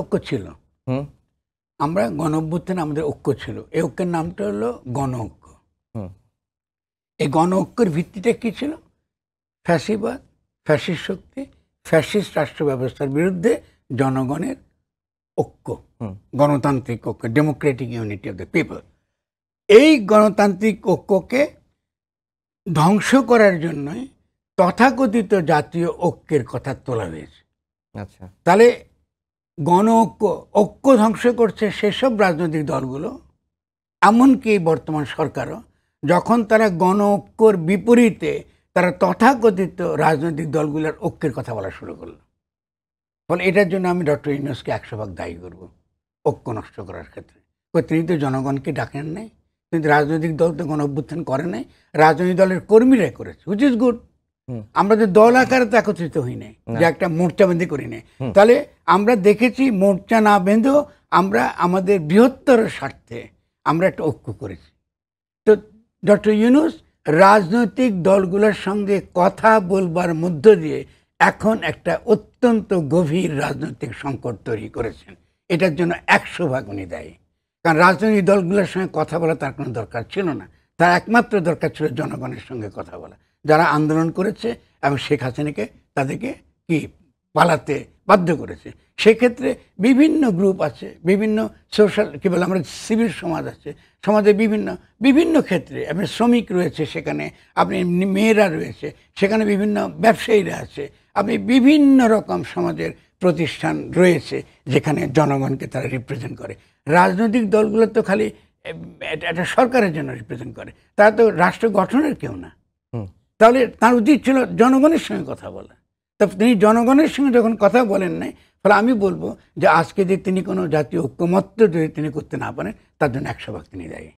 ঐক্য ছিল। হুম আমরা গণ অভ্যুত্থানে আমাদের ঐক্য ছিল। এই ঐক্যের নামটা হলো গণ ঐক্য। হুম এই গণ ঐক্যের ভিত্তিটা কি ছিল? ফ্যাসিবাদ, ফ্যাসিস্ট শক্তি, ফ্যাসিস্ট রাষ্ট্র ব্যবস্থার বিরুদ্ধে জনগণের ঐক্য, হুম গণতান্ত্রিক ঐক্য, Democratic unity of the people. এই গণতান্ত্রিক ঐক্যকে ধ্বংস করার জন্যই তথাকথিত জাতীয় ঐক্যের কথা তোলা হয়েছে। আচ্ছা তাহলে গণ ঐক্য, ঐক্য ধ্বংস করছে সেসব রাজনৈতিক দলগুলো, এমনকি বর্তমান সরকারও, যখন তারা গণ ঐক্যর বিপরীতে তারা তথাকথিত রাজনৈতিক দলগুলোর ঐক্যের কথা বলা শুরু করলো। ফলে এটার জন্য আমি ডক্টর ইউনূসকে 100% দায়ী করব ঐক্য নষ্ট করার ক্ষেত্রে। তিনি তো জনগণকে ডাকেন নাই, কিন্তু রাজনৈতিক দল তো গণ অভ্যুত্থান করে নাই, রাজনৈতিক দলের কর্মীরাই করেছে, হুইচ ইজ গুড। আমরা তো দল আকারে তো একত্রিত হই নাই, যে একটা মোর্চাবন্দি করি নাই। তাহলে আমরা দেখেছি মোর্চা না বেঁধেও আমরা আমাদের বৃহত্তর স্বার্থে আমরা একটা ঐক্য করেছি। তো ডক্টর ইউনূস রাজনৈতিক দলগুলোর সঙ্গে কথা বলবার মধ্য দিয়ে এখন একটা অত্যন্ত গভীর রাজনৈতিক সংকট তৈরি করেছেন। এটার জন্য 100% উনি দায়ী। কারণ রাজনৈতিক দলগুলোর সঙ্গে কথা বলা তার কোনো দরকার ছিল না। তার একমাত্র দরকার ছিল জনগণের সঙ্গে কথা বলা, যারা আন্দোলন করেছে এবং শেখ হাসিনাকে তাদেরকে কি পালাতে বাধ্য করেছে। সেক্ষেত্রে বিভিন্ন গ্রুপ আছে, বিভিন্ন সোশ্যাল কী বলে আমরা সিভিল সমাজ আছে, সমাজে বিভিন্ন বিভিন্ন ক্ষেত্রে আপনি শ্রমিক রয়েছে, সেখানে আপনি মেয়েরা রয়েছে, সেখানে বিভিন্ন ব্যবসায়ীরা আছে, আপনি বিভিন্ন রকম সমাজের প্রতিষ্ঠান রয়েছে যেখানে জনগণকে তারা রিপ্রেজেন্ট করে। রাজনৈতিক দলগুলো তো খালি একটা সরকারের জন্য রিপ্রেজেন্ট করে, তারা তো রাষ্ট্র গঠনের কেউ না। তাহলে তার উচিত ছিল জনগণের সঙ্গে কথা বলা। তা তিনি জনগণের সঙ্গে যখন কথা বলেন নাই, ফলে আমি বলবো যে আজকে যে তিনি কোনো জাতীয় ঐক্যমত্য যদি তিনি করতে না পারেন, তার জন্য 100% তিনি দায়ী।